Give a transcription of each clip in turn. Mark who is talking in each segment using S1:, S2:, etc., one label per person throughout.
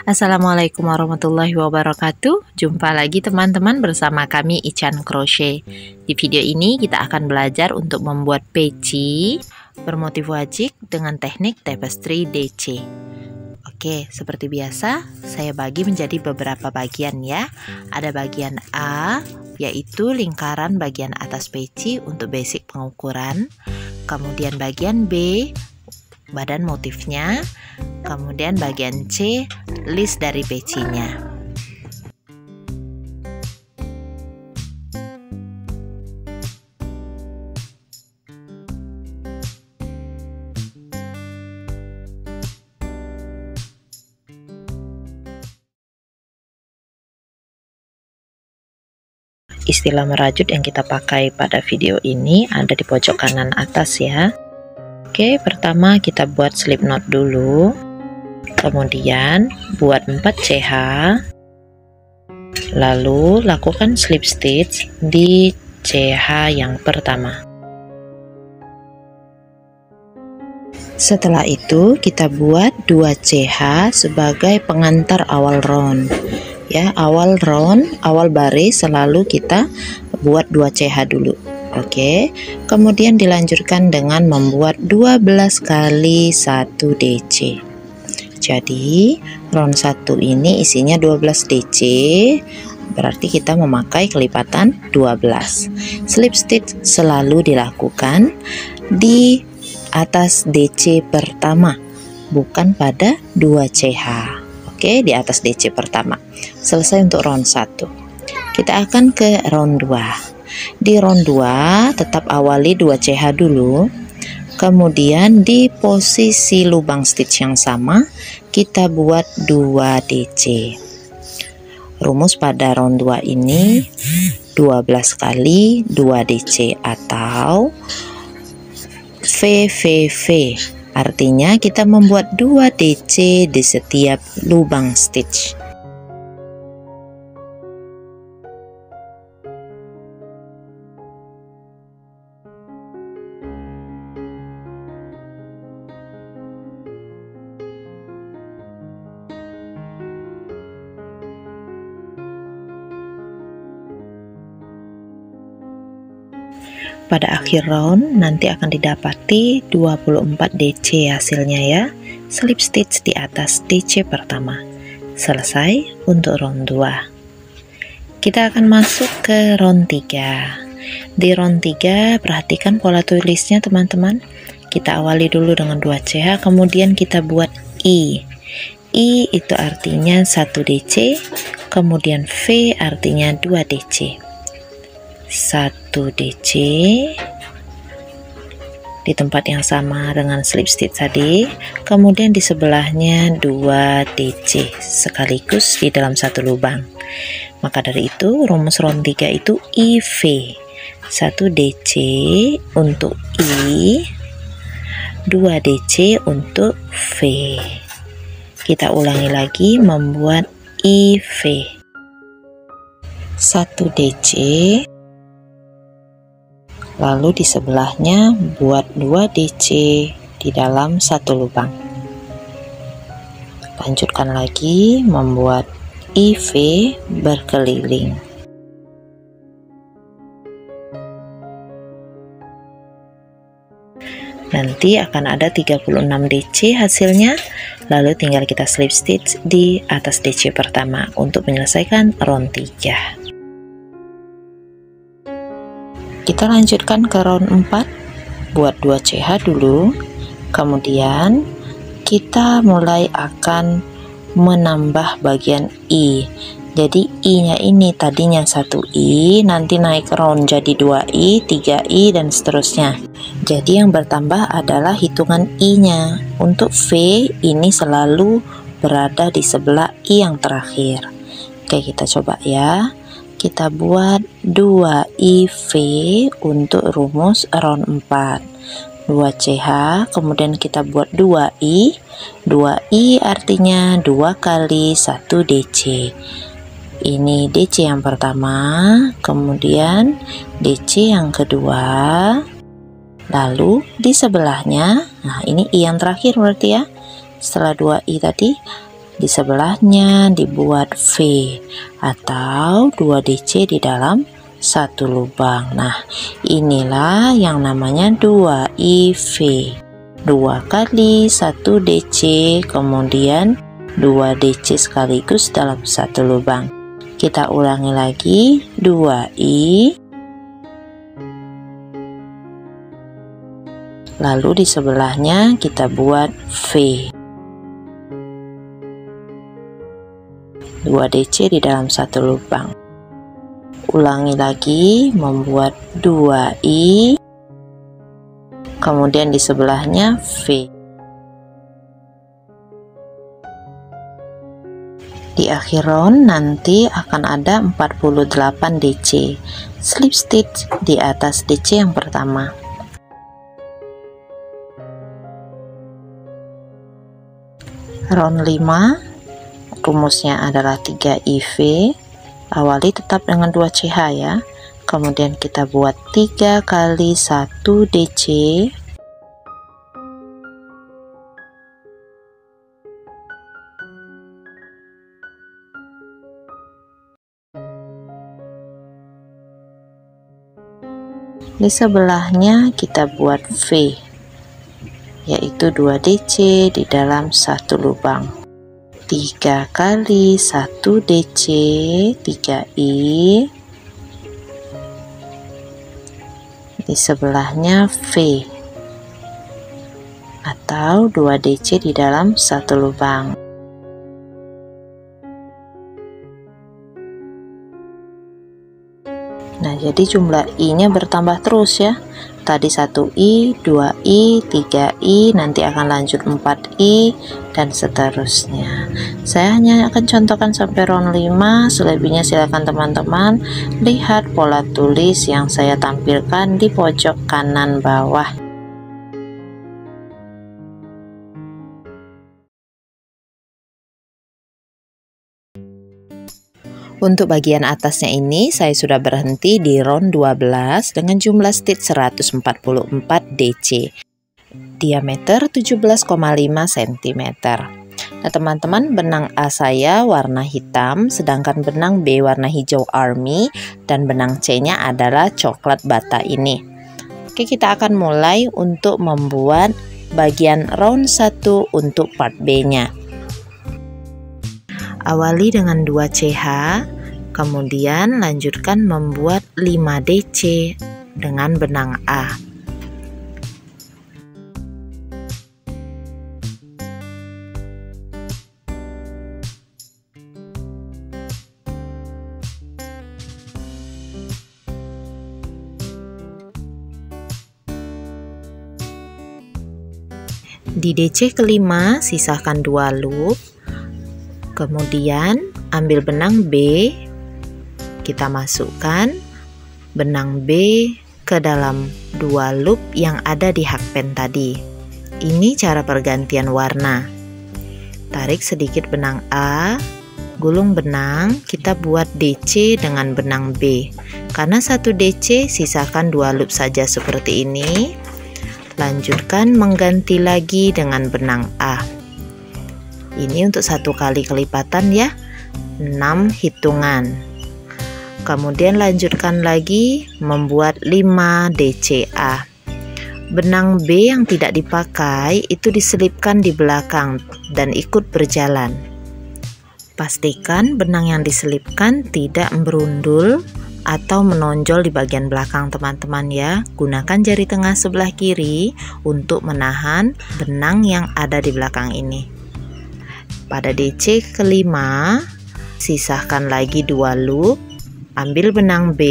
S1: Assalamualaikum warahmatullahi wabarakatuh. Jumpa lagi teman-teman bersama kami Ichan Crochet. Di video ini kita akan belajar untuk membuat peci bermotif wajik dengan teknik tapestry DC. Oke, seperti biasa saya bagi menjadi beberapa bagian ya. Ada bagian A, yaitu lingkaran bagian atas peci untuk basic pengukuran. Kemudian bagian B, badan motifnya. Kemudian bagian C, list dari pecinya. Istilah merajut yang kita pakai pada video ini ada di pojok kanan atas ya. Oke, pertama kita buat slip knot dulu. Kemudian buat 4 CH, lalu lakukan slip stitch di CH yang pertama. Setelah itu kita buat 2 CH sebagai pengantar awal round ya. Awal round, awal baris selalu kita buat 2 CH dulu. Oke, kemudian dilanjutkan dengan membuat 12 kali 1 DC. Jadi round 1 ini isinya 12 DC, berarti kita memakai kelipatan 12. Slip stitch selalu dilakukan di atas DC pertama, bukan pada 2 CH. Oke, di atas DC pertama. Selesai untuk round 1. Kita akan ke round 2. Di round 2 tetap awali 2 CH dulu. Kemudian di posisi lubang stitch yang sama kita buat 2 DC. Rumus pada round 2 ini 12 kali 2 DC atau VVV. Artinya kita membuat 2 DC di setiap lubang stitch. Pada akhir round nanti akan didapati 24 DC hasilnya ya. Slip stitch di atas DC pertama. Selesai untuk round 2. Kita akan masuk ke round 3. Di round 3 perhatikan pola tulisnya teman-teman. Kita awali dulu dengan 2 CH, kemudian kita buat I. I itu artinya 1 DC, kemudian V artinya 2 DC. 1 DC di tempat yang sama dengan slip stitch tadi, kemudian di sebelahnya 2 DC sekaligus di dalam satu lubang. Maka dari itu rumus round 3 itu IV, 1 DC untuk I, 2 DC untuk V. Kita ulangi lagi membuat IV, 1 DC, lalu di sebelahnya buat 2 DC di dalam satu lubang. Lanjutkan lagi membuat IV berkeliling. Nanti akan ada 36 DC hasilnya, lalu tinggal kita slip stitch di atas DC pertama untuk menyelesaikan round 3. Kita lanjutkan ke round 4. Buat 2 CH dulu. Kemudian kita mulai akan menambah bagian I. Jadi I-nya ini tadinya 1 I, nanti naik round jadi 2 I, 3 I dan seterusnya. Jadi yang bertambah adalah hitungan I-nya. Untuk V ini selalu berada di sebelah I yang terakhir. Oke, kita coba ya. Kita buat 2 IV untuk rumus round 4. 2 CH, kemudian kita buat 2 I. 2 I artinya 2 kali 1 DC. Ini DC yang pertama, kemudian DC yang kedua, lalu di sebelahnya, nah ini I yang terakhir berarti ya. Setelah 2 I tadi di sebelahnya dibuat V atau 2 DC di dalam satu lubang. Nah, inilah yang namanya 2IV. 2 kali 1 DC, kemudian 2 DC sekaligus dalam satu lubang. Kita ulangi lagi, 2I, lalu di sebelahnya kita buat V, 2 DC di dalam satu lubang. Ulangi lagi, membuat 2I, kemudian di sebelahnya V. Di akhir round nanti akan ada 48 DC slip stitch di atas DC yang pertama. Round 5 rumusnya adalah 3IV. Awali tetap dengan 2 CH ya, kemudian kita buat 3 kali 1 DC, di sebelahnya kita buat V, yaitu 2 DC di dalam satu lubang. 3 kali 1 DC, 3I, di sebelahnya V atau 2 DC di dalam satu lubang. Nah, jadi jumlah I-nya bertambah terus ya. Tadi 1I, 2I, 3I, nanti akan lanjut 4I, dan seterusnya. Saya hanya akan contohkan sampai round 5, selebihnya silakan teman-teman lihat pola tulis yang saya tampilkan di pojok kanan bawah. Untuk bagian atasnya ini saya sudah berhenti di round 12 dengan jumlah stitch 144 DC, diameter 17,5 cm. Nah teman-teman, benang A saya warna hitam, sedangkan benang B warna hijau army, dan benang C nya adalah coklat bata ini. Oke, kita akan mulai untuk membuat bagian round 1 untuk part B nya. Awali dengan 2 CH, kemudian lanjutkan membuat 5 DC dengan benang A. Di DC kelima sisakan 2 loop, kemudian ambil benang B, kita masukkan benang B ke dalam 2 loop yang ada di hakpen tadi. Ini cara pergantian warna. Tarik sedikit benang A, gulung benang, kita buat DC dengan benang B. Karena 1 DC, sisakan 2 loop saja seperti ini. Lanjutkan mengganti lagi dengan benang A. Ini untuk 1 kali kelipatan ya, 6 hitungan. Kemudian lanjutkan lagi membuat 5 DCA. Benang B yang tidak dipakai itu diselipkan di belakang dan ikut berjalan. Pastikan benang yang diselipkan tidak berundul atau menonjol di bagian belakang teman-teman ya. Gunakan jari tengah sebelah kiri untuk menahan benang yang ada di belakang ini. Pada DC kelima sisahkan lagi 2 loop, ambil benang B,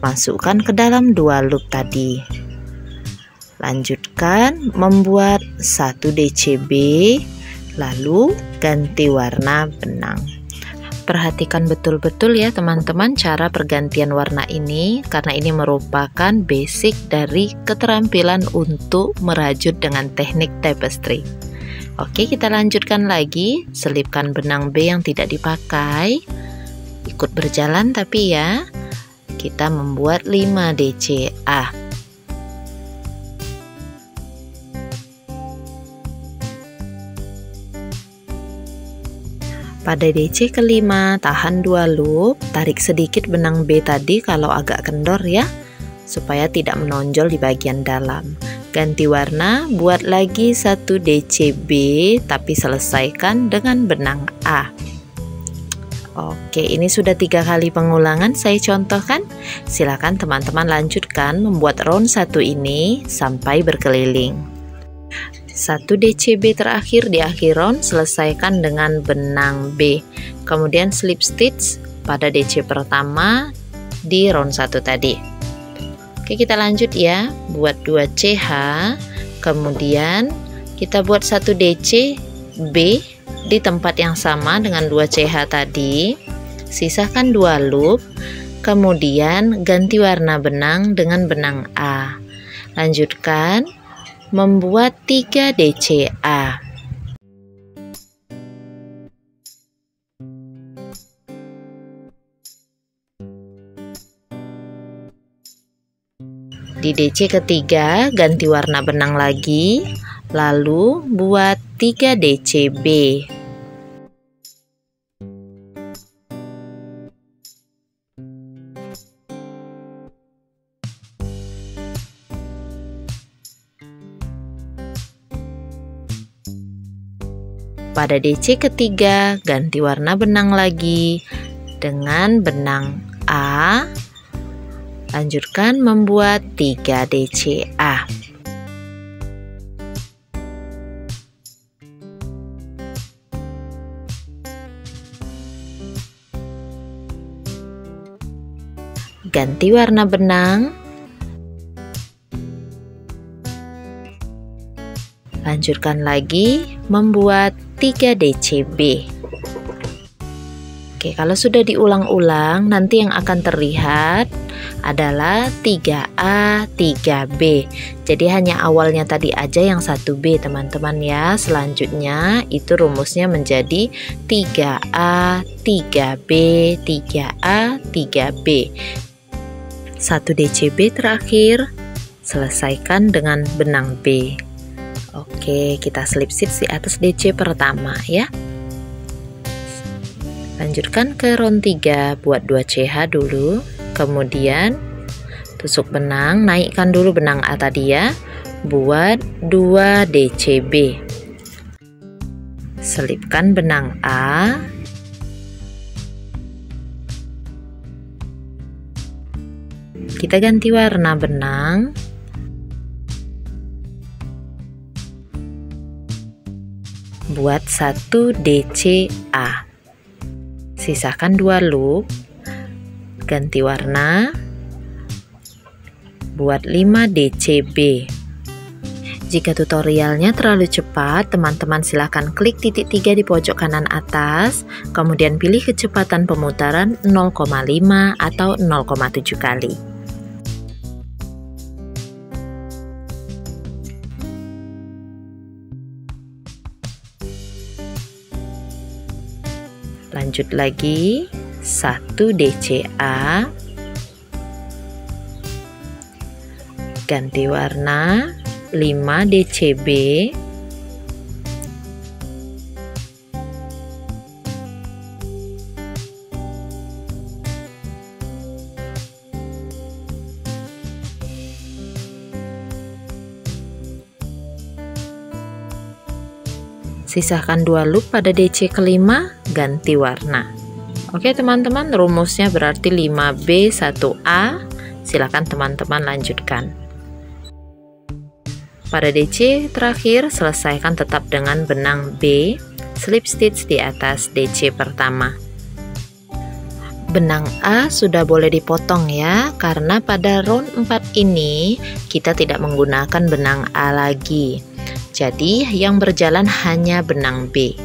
S1: masukkan ke dalam 2 loop tadi. Lanjutkan membuat 1 DCB, lalu ganti warna benang. Perhatikan betul-betul ya teman-teman cara pergantian warna ini, karena ini merupakan basic dari keterampilan untuk merajut dengan teknik tapestry. Oke, kita lanjutkan lagi. Selipkan benang B yang tidak dipakai, ikut berjalan tapi ya. Kita membuat 5 DCA. Pada DC kelima, tahan 2 loop, tarik sedikit benang B tadi kalau agak kendor ya, supaya tidak menonjol di bagian dalam. Ganti warna, buat lagi 1 DCB, tapi selesaikan dengan benang A. Oke, ini sudah 3 kali pengulangan saya contohkan. Silakan teman-teman lanjutkan membuat round 1 ini sampai berkeliling. 1 DCB terakhir di akhir round, selesaikan dengan benang B. Kemudian slip stitch pada DC pertama di round 1 tadi. Oke, kita lanjut ya. Buat 2 CH, kemudian kita buat 1 DC B di tempat yang sama dengan 2 CH tadi. Sisakan 2 loop, kemudian ganti warna benang dengan benang A. Lanjutkan membuat 3 DCA. Di DC ketiga ganti warna benang lagi, lalu buat 3 DCB. Pada DC ketiga ganti warna benang lagi dengan benang A. Lanjutkan membuat 3 DCA. Ganti warna benang. Lanjutkan lagi membuat 3 DCB. Oke, kalau sudah diulang-ulang, nanti yang akan terlihat adalah 3A, 3B. Jadi hanya awalnya tadi aja yang 1B teman-teman ya. Selanjutnya itu rumusnya menjadi 3A, 3B, 3A, 3B. 1 DCB terakhir, selesaikan dengan benang B. Oke, kita slip stitch di atas DC pertama ya. Lanjutkan ke round 3, buat 2 CH dulu, kemudian tusuk benang, naikkan dulu benang A tadi ya, buat 2 DCB. Selipkan benang A. Kita ganti warna benang. Buat 1 DCA. Sisakan 2 loop, ganti warna, buat 5 DCB. Jika tutorialnya terlalu cepat, teman-teman silahkan klik titik 3 di pojok kanan atas, kemudian pilih kecepatan pemutaran 0,5 atau 0,7 kali. Lanjut lagi 1 DCA, ganti warna, 5 DCB, sisakan 2 loop pada DC kelima, ganti warna. Oke teman-teman, rumusnya berarti 5B 1A. Silakan teman-teman lanjutkan. Pada DC terakhir, selesaikan tetap dengan benang B, slip stitch di atas DC pertama. Benang A sudah boleh dipotong ya, karena pada round 4 ini kita tidak menggunakan benang A lagi. Jadi yang berjalan hanya benang B.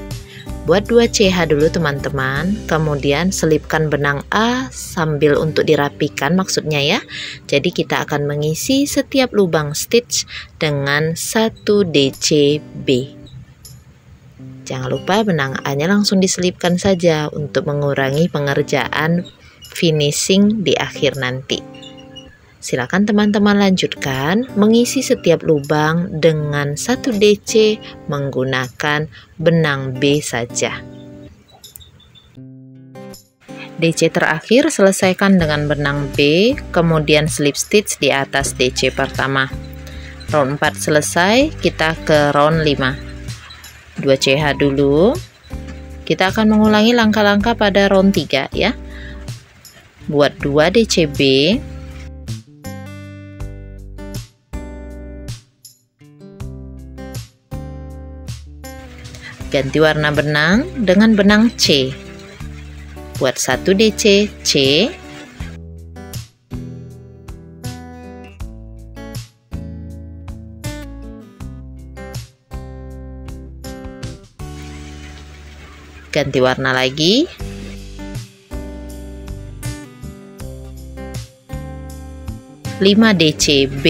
S1: Buat 2 CH dulu teman-teman, kemudian selipkan benang A sambil untuk dirapikan maksudnya ya. Jadi kita akan mengisi setiap lubang stitch dengan 1 DCB. Jangan lupa benang A-nya langsung diselipkan saja untuk mengurangi pengerjaan finishing di akhir nanti. Silakan teman-teman lanjutkan mengisi setiap lubang dengan 1 DC menggunakan benang B saja. DC terakhir selesaikan dengan benang B, kemudian slip stitch di atas DC pertama. Round 4 selesai, kita ke round 5. 2 CH dulu. Kita akan mengulangi langkah-langkah pada round 3 ya. Buat 2 DCB. Ganti warna benang dengan benang C. Buat 1 DC C. Ganti warna lagi. Lima DC B.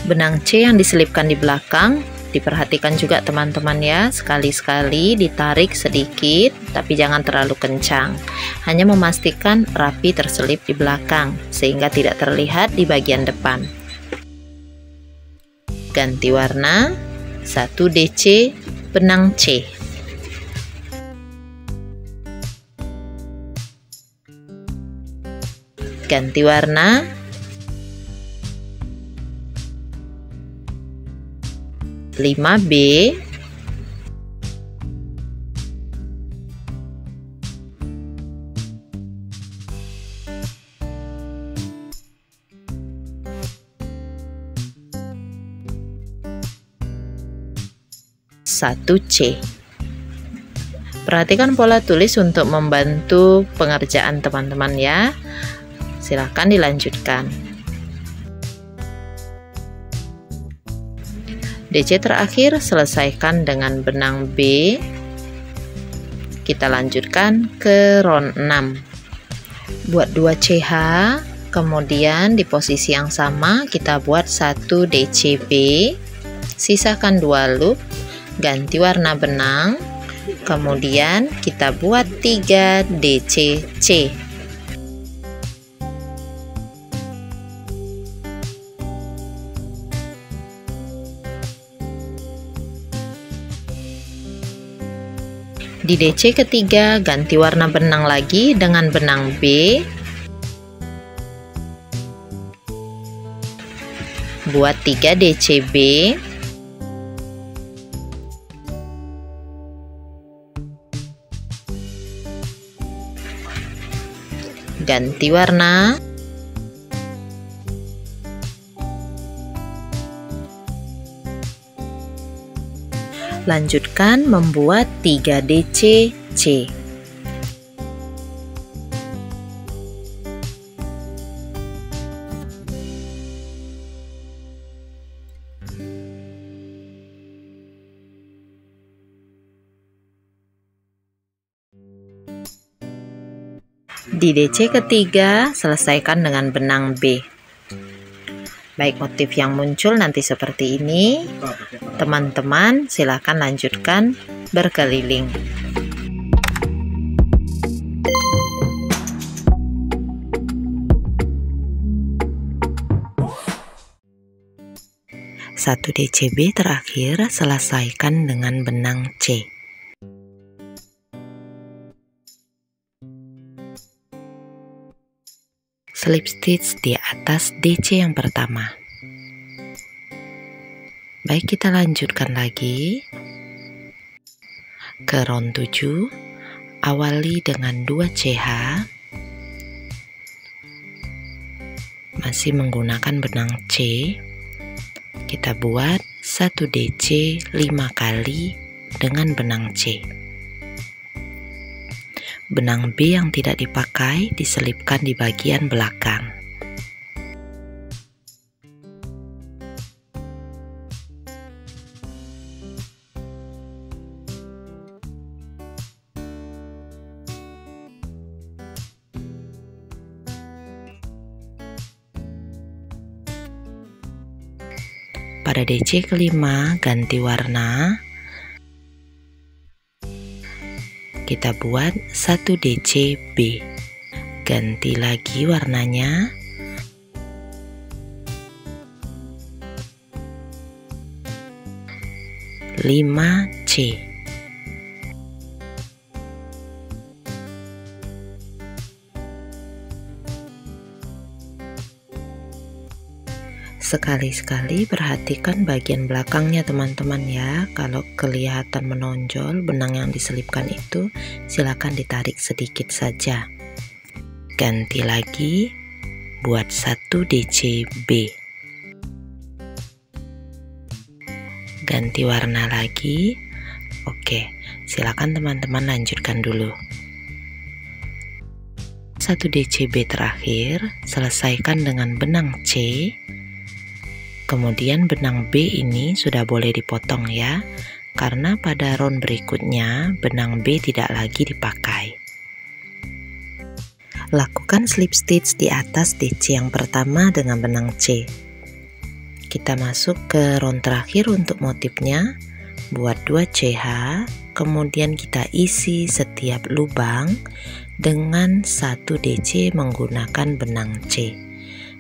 S1: Benang C yang diselipkan di belakang, diperhatikan juga teman-teman ya, sekali-sekali ditarik sedikit tapi jangan terlalu kencang, hanya memastikan rapi terselip di belakang sehingga tidak terlihat di bagian depan. Ganti warna, 1 DC benang C. Ganti warna, 5B. Satu C. Perhatikan pola tulis untuk membantu pengerjaan teman-teman ya. Silakan dilanjutkan. DC terakhir selesaikan dengan benang B. Kita lanjutkan ke round 6. Buat 2 CH, kemudian di posisi yang sama kita buat 1 DCB. Sisakan 2 loop, ganti warna benang, kemudian kita buat 3 DCC. Di DC ketiga, ganti warna benang lagi dengan benang B. Buat 3 DCB. Ganti warna. Lanjutkan membuat 3 DC C. Di DC ketiga, selesaikan dengan benang B. Baik, motif yang muncul nanti seperti ini. Teman-teman silakan lanjutkan berkeliling. Satu DCB terakhir selesaikan dengan benang C. Slip stitch di atas DC yang pertama. Baik, kita lanjutkan lagi ke round 7. Awali dengan 2 CH, masih menggunakan benang C. Kita buat 1 DC 5 kali dengan benang C. Benang B yang tidak dipakai diselipkan di bagian belakang. Pada DC kelima, ganti warna. Kita buat 1 DC B. Ganti lagi warnanya. 5C. Sekali-sekali perhatikan bagian belakangnya teman-teman ya. Kalau kelihatan menonjol benang yang diselipkan itu, silakan ditarik sedikit saja. Ganti lagi, buat 1 DCB. Ganti warna lagi. Oke, silakan teman-teman lanjutkan dulu. 1 DCB terakhir, selesaikan dengan benang C. Kemudian benang B ini sudah boleh dipotong ya, karena pada round berikutnya benang B tidak lagi dipakai. Lakukan slip stitch di atas DC yang pertama dengan benang C. Kita masuk ke round terakhir untuk motifnya, buat 2 CH, kemudian kita isi setiap lubang dengan 1 DC menggunakan benang C.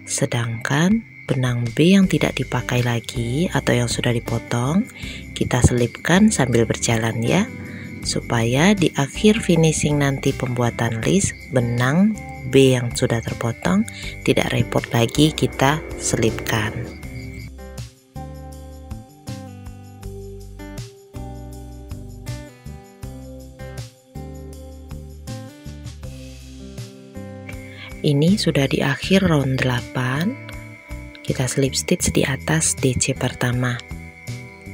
S1: Sedangkan benang B yang tidak dipakai lagi atau yang sudah dipotong, kita selipkan sambil berjalan ya, supaya di akhir finishing nanti pembuatan list, benang B yang sudah terpotong tidak repot lagi kita selipkan. Ini sudah di akhir round 8. Kita slip stitch di atas DC pertama.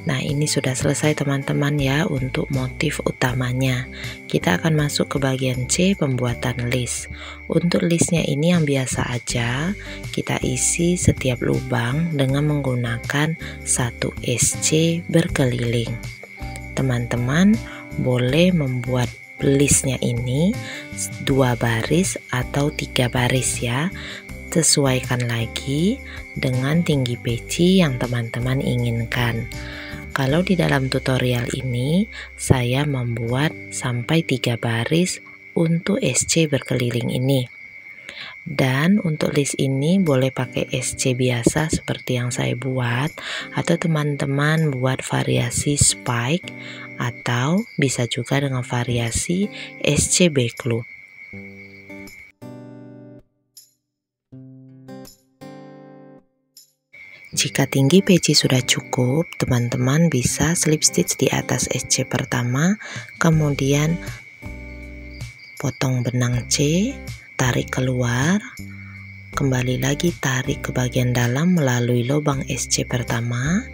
S1: Nah, ini sudah selesai teman-teman ya untuk motif utamanya. Kita akan masuk ke bagian C, pembuatan list. Untuk listnya ini yang biasa aja, kita isi setiap lubang dengan menggunakan 1 SC berkeliling. Teman-teman boleh membuat listnya ini 2 baris atau 3 baris ya. Sesuaikan lagi dengan tinggi peci yang teman-teman inginkan. Kalau di dalam tutorial ini saya membuat sampai 3 baris untuk SC berkeliling ini. Dan untuk list ini boleh pakai SC biasa seperti yang saya buat, atau teman-teman buat variasi spike, atau bisa juga dengan variasi SC backloop. Jika tinggi peci sudah cukup, teman-teman bisa slip stitch di atas SC pertama, kemudian potong benang C, tarik keluar, kembali lagi tarik ke bagian dalam melalui lubang SC pertama,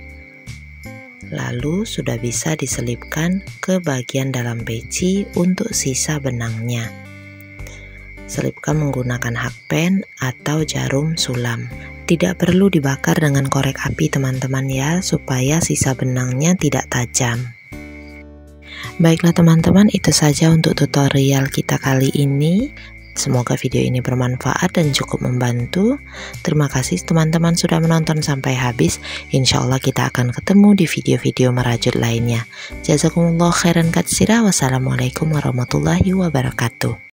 S1: lalu sudah bisa diselipkan ke bagian dalam peci untuk sisa benangnya. Selipkan menggunakan hakpen atau jarum sulam. Tidak perlu dibakar dengan korek api teman-teman ya, supaya sisa benangnya tidak tajam. Baiklah teman-teman, itu saja untuk tutorial kita kali ini. Semoga video ini bermanfaat dan cukup membantu. Terima kasih teman-teman sudah menonton sampai habis. Insya Allah kita akan ketemu di video-video merajut lainnya. Jazakumullah khairan katsira. Wassalamualaikum warahmatullahi wabarakatuh.